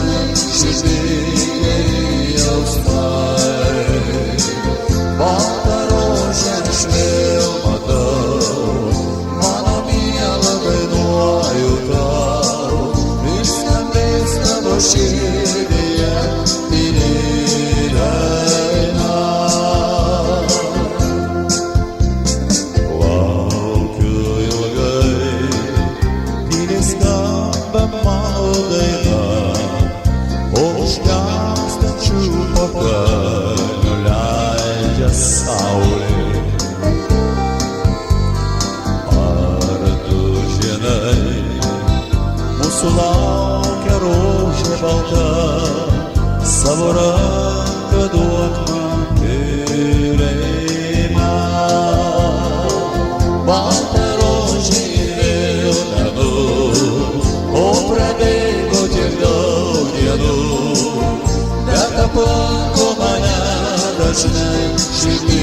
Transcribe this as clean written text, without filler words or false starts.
dažnai širdį jausmai. Baltą rožę aš vėl matau, mano miela dainuoju tau, išskambės tavo širdyje tyli daina. Laukiu ilgai, tyliai skamba mano daina, už temstančių pakalnių leidžia saulė. Ar tu žinai, mūsų laukia rožė balta, savo ranką duok man tylėjimą. Balta rožė ir vėl menu, o prabėgo tiek daug dienų, bet aplanko mane dažnai širdį